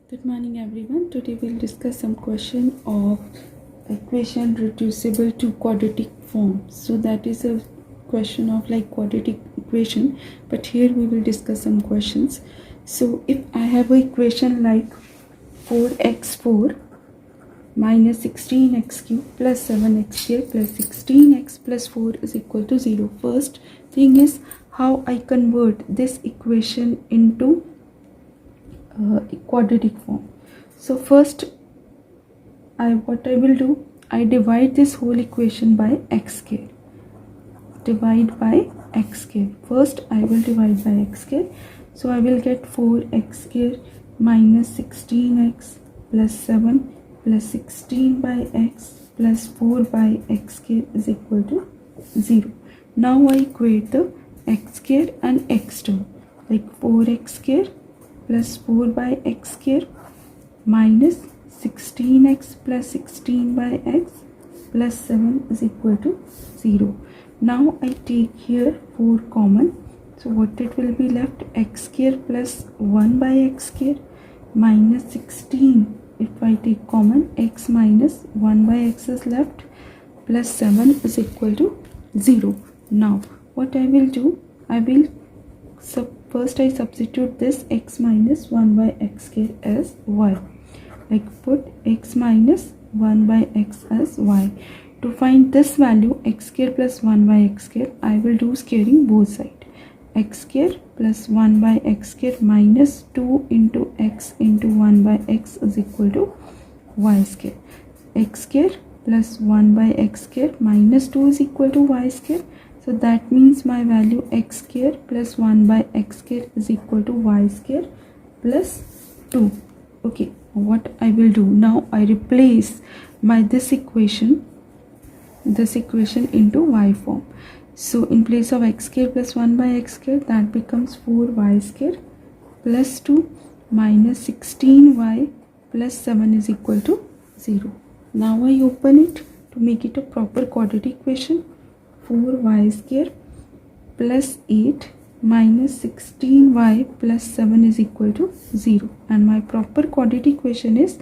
Good morning everyone. Today we'll discuss some question of equation reducible to quadratic form. So that is a question of like quadratic equation, but here we will discuss some questions. So if I have an equation like 4x4 minus 16x cube plus 7x squared plus 16x plus 4 is equal to 0. First thing is how I convert this equation into quadratic form. So first what I will do, I divide this whole equation by x square. Divide by x square. First I will divide by x square. So I will get 4x square minus 16x plus 7 plus 16 by x plus 4 by x square is equal to 0. Now I equate the x square and x term, like 4x square plus 4 by x square minus 16x plus 16 by x plus 7 is equal to 0. Now I take here 4 common. So what it will be left? X square plus 1 by x square minus 16. If I take common, x minus 1 by x is left plus 7 is equal to 0. Now what I will do? I will first I substitute this x minus 1 by x square as y. Like put x minus 1 by x as y. To find this value x square plus 1 by x square, I will do squaring both sides. X square plus 1 by x square minus 2 into x into 1 by x is equal to y square. X square plus 1 by x square minus 2 is equal to y square. So that means my value x square plus 1 by x square is equal to y square plus 2. Okay, what I will do now, I replace this equation into y form. So in place of x square plus 1 by x square, that becomes 4y square plus 2 minus 16y plus 7 is equal to 0. Now I open it to make it a proper quadratic equation. 4y square plus 8 minus 16y plus 7 is equal to 0. And my proper quadratic equation is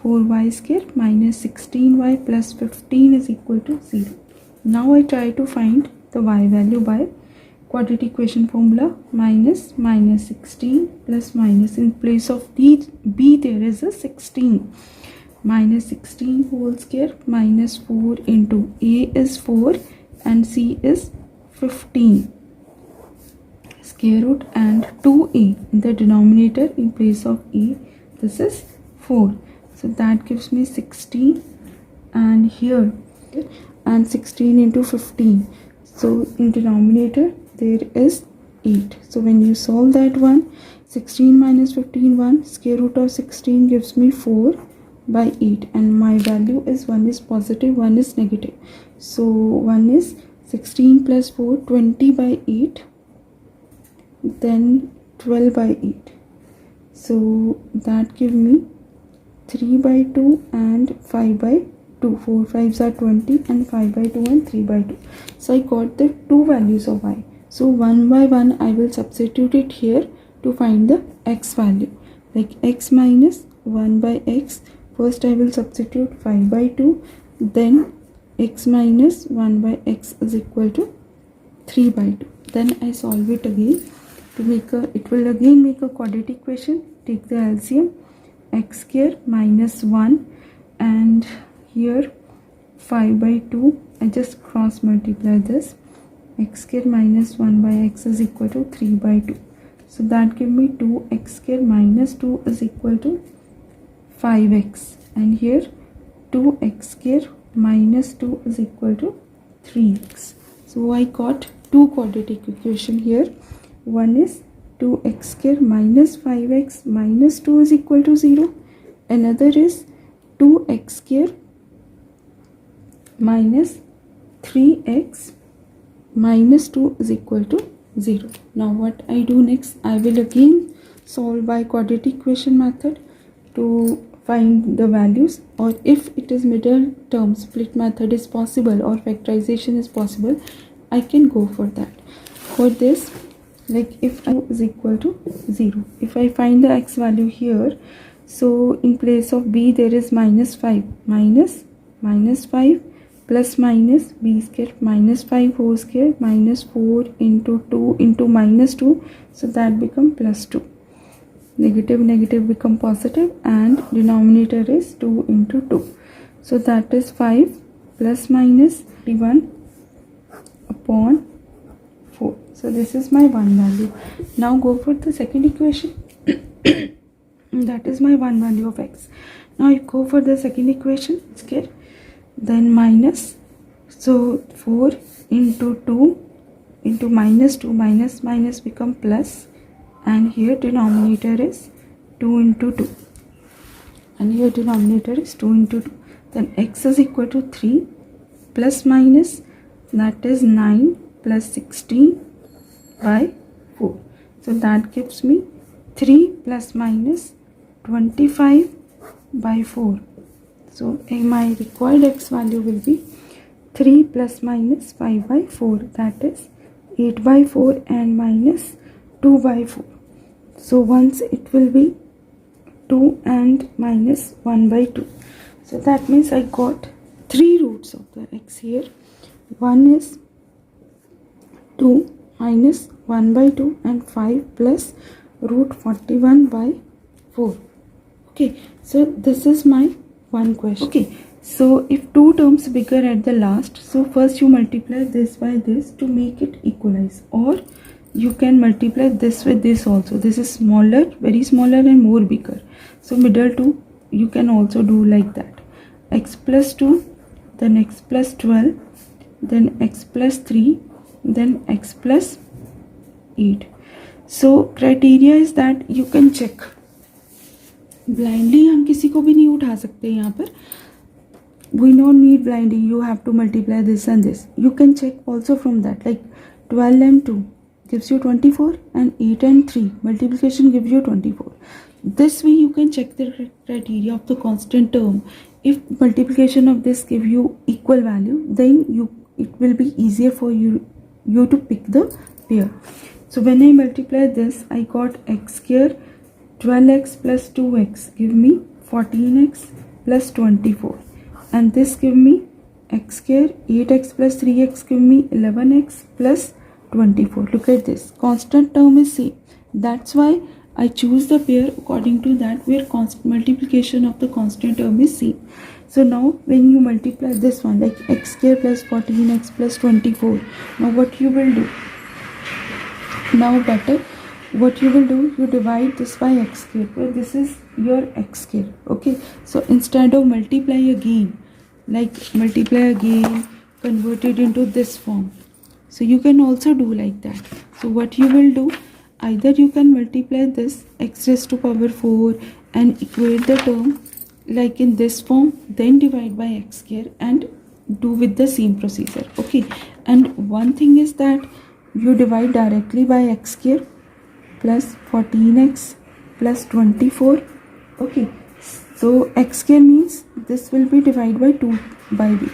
4y square minus 16y plus 15 is equal to 0. Now I try to find the y value by quadratic equation formula. Minus 16 plus minus, in place of the b there is a 16. Minus 16 whole square minus 4 into a is 4 and c is 15 square root and 2a in the denominator. In place of a, this is 4. So that gives me 16, and here and 16 into 15. So in denominator there is 8. So when you solve that one, 16 minus 15, 1, square root of 16 gives me 4 by 8, and my value is 1 is positive, 1 is negative. So 1 is 16 plus 4, 20 by 8, then 12 by 8. So that give me 3 by 2 and 5 by 2. 4 5s are 20 and 5 by 2 and 3 by 2. So I got the two values of y. So 1 by 1 I will substitute it here to find the x value. Like x minus 1 by x. First I will substitute 5 by 2. Then x minus 1 by x is equal to 3 by 2. Then I solve it again to make it will again make a quadratic equation. Take the LCM. X square minus 1 and here 5 by 2. I just cross multiply this. X square minus 1 by x is equal to 3 by 2. So that give me 2x square minus 2 is equal to 5x, and here 2x square minus 2 is equal to 3x. So I got two quadratic equation here. One is 2x square minus 5x minus 2 is equal to 0. Another is 2x square minus 3x minus 2 is equal to 0. Now what I do next, I will again solve by quadratic equation method to find the values, or if it is middle term split method is possible or factorization is possible, I can go for that. For this, like if I is equal to 0, if I find the x value here, So in place of b there is -5, minus 5 plus minus b square minus 5 whole square minus 4 into 2 into -2, so that become +2. Negative negative become positive and denominator is 2 into 2. So that is 5 plus minus 1 upon 4. So this is my 1 value. Now go for the second equation. That is my 1 value of x. Now you go for the second equation, square, then minus, so 4 into 2 into -2, minus become plus, and here denominator is 2 into 2, and here denominator is 2 into 2. Then x is equal to 3 plus minus, that is 9 plus 16 by 4. So that gives me 3 plus minus 25 by 4. So my required x value will be 3 plus minus 5 by 4, that is 8 by 4 and minus 2 by 4. So once it will be 2 and minus 1 by 2. So that means I got 3 roots of the x here. One is 2 minus 1 by 2 and 5 plus root 41 by 4. Okay, so this is my one question. Okay, so if two terms bigger at the last, so first you multiply this by this to make it equalize, or you can multiply this with this also. This is smaller, very smaller and more bigger. So middle two you can also do like that. X plus 2, then x plus 12, then x plus 3, then x plus 8. So criteria is that you can check. Blindly हम किसी को भी नहीं उठा सकते यहाँ पर. We don't need blindly. You have to multiply this and this. You can check also from that. Like 12 and 2 gives you 24 and 8 and 3 multiplication gives you 24. This way you can check the criteria of the constant term. If multiplication of this give you equal value, then it will be easier for you to pick the pair. So when I multiply this, I got x square 12x plus 2x give me 14x plus 24, and this give me x square 8x plus 3x give me 11x plus 24. Look at this, constant term is same. That's why I choose the pair according to that, where multiplication of the constant term is same. So now when you multiply this one, like x square plus 14x plus 24, now what you will do? Now better, what you will do, you divide this by x square, where this is your x square. Okay, so instead of multiply again, convert it into this form. So you can also do like that. So what you will do, either you can multiply this x raised to power 4 and equate the term like in this form, then divide by x square and do with the same procedure. Okay, and one thing is that you divide directly by x square plus 14x plus 24. Okay, so x square means this will be divided by 2 by b,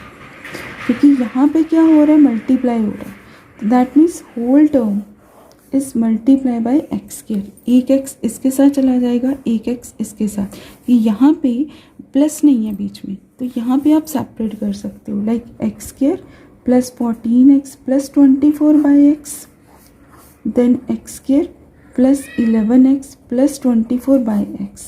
क्योंकि यहाँ पे क्या हो रहा है, multiply हो रहा है. That means whole term is multiply by X square. एक एक्स इसके साथ चला जाएगा, एक एक्स इसके साथ. यहाँ पे प्लस नहीं है बीच में, तो यहाँ पे आप सेपरेट कर सकते हो. Like X square plus 14x plus 24 by X, then X square plus 11x plus 24 by X.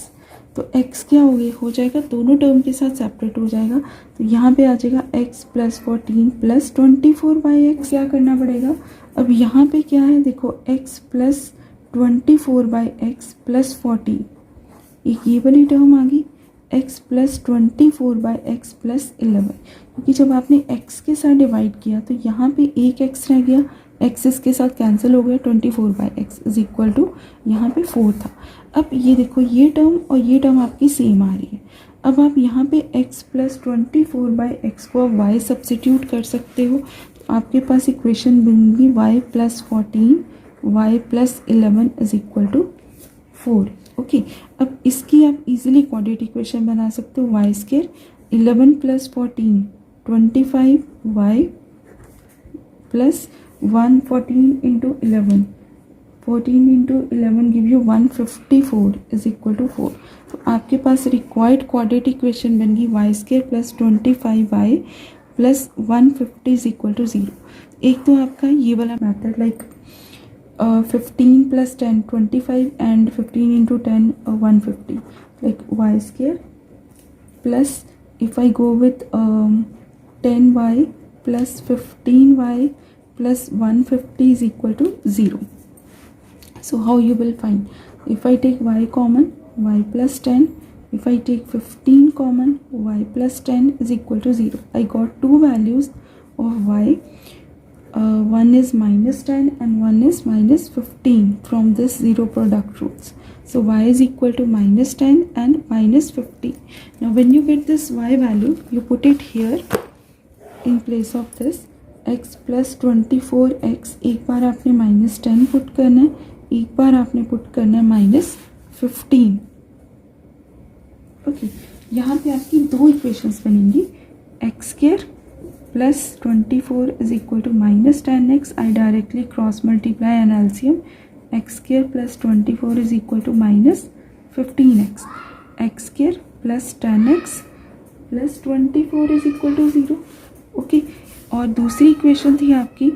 तो x क्या हो जाएगा, दोनों टर्म के साथ सेपरेट हो जाएगा. तो यहाँ पे आ जाएगा x plus 14 plus 24 by x. क्या करना पड़ेगा, अब यहाँ पे क्या है देखो, x plus 24 by x plus 14, एक ये वाली टर्म आ गई, x plus 24 by x plus 11. क्योंकि जब आपने x के साथ डिवाइड किया तो यहाँ पे एक x रह गया, x इसके साथ कैंसिल हो गया, 24 by X is equal to यहाँ पे 4 था. अब ये देखो, ये टर्म और ये टर्म आपकी सेम आ रही है. अब आप यहाँ पे x प्लस 24 बाई एक्स को आप y सब्सिट्यूट कर सकते हो. तो आपके पास इक्वेशन बनेगी y plus 14 y plus 11 is equal to 4. Okay, अब इसकी आप इजीली क्वाड्रेटिक इक्वेशन बना सकते हो. y square 11 plus 14 25 y plus 114 into 11, 14 into 11 give you 154 is equal to 4. तो आपके पास रिक्वायर्ड क्वाड्रेटिक इक्वेशन बन गई Y square plus 25y plus 150 is equal to 0। एक तो आपका ये वाला method like 15 plus 10 25 and 15 into 10 150 like Y square plus if I go with 10y plus 15y plus 150 is equal to 0. So how you will find? If I take y common, y plus 10. If I take 15 common, y plus 10 is equal to 0. I got two values of y. One is minus 10 and one is minus 15 from this zero product rules. So y is equal to minus 10 and minus 50. Now when you get this y value, you put it here in place of this x plus 24x. एक बार आपने minus 10 put करना है, एक बार आपने put करना है minus 15. Okay, यहाँ पे आपकी दो इक्वेशंस बनेंगी. x square plus 24 is equal to minus 10x. I directly cross multiply and LCM. X square plus 24 is equal to minus 15x. X square plus 10x plus 24 is equal to 0. Okay, और दूसरी equation थी आपकी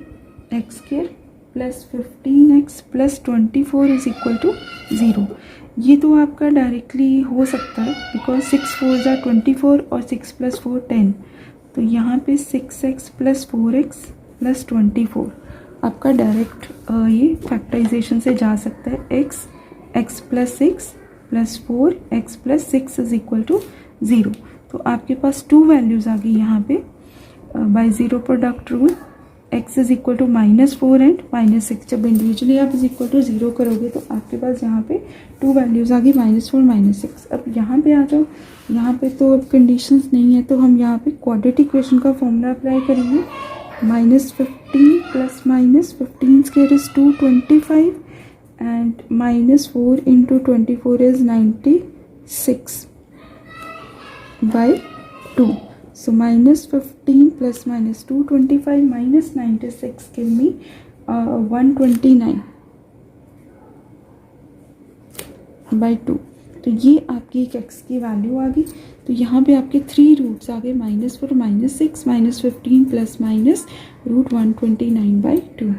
x square plus 15x plus 24 is equal to 0. ये तो आपका directly हो सकता है बिकॉज 6 4 are 24 और 6 plus 4 10. तो यहाँ पे 6x प्लस 4x प्लस 24 आपका डायरेक्ट ये फैक्टराइजेशन से जा सकता है. x plus 6 plus 4x plus 6 is equal to 0. तो आपके पास टू वैल्यूज़ आ गई यहाँ पे by zero product rule. x is equal to -4 and -6. जब इंडिविजुअली आप इज इक्वल टू 0 करोगे तो आपके पास यहाँ पे टू वैल्यूज़ आ गई -4 -6. अब यहाँ पे आ जाओ, यहाँ पे तो अब कंडीशंस नहीं है तो हम यहाँ पे क्वाड्रेटिक इक्वेशन का फॉर्मूला अप्लाई करेंगे. -15 plus -15 square is 225 and -4 into 24 is 96 by 2. So -15 plus -225 minus 96 give me 129 by 2. तो ये आपकी एक x की वैल्यू आ गई. तो यहाँ पे आपके 3 रूट्स आ गए -4 -6 -15 प्लस -√129 by 2.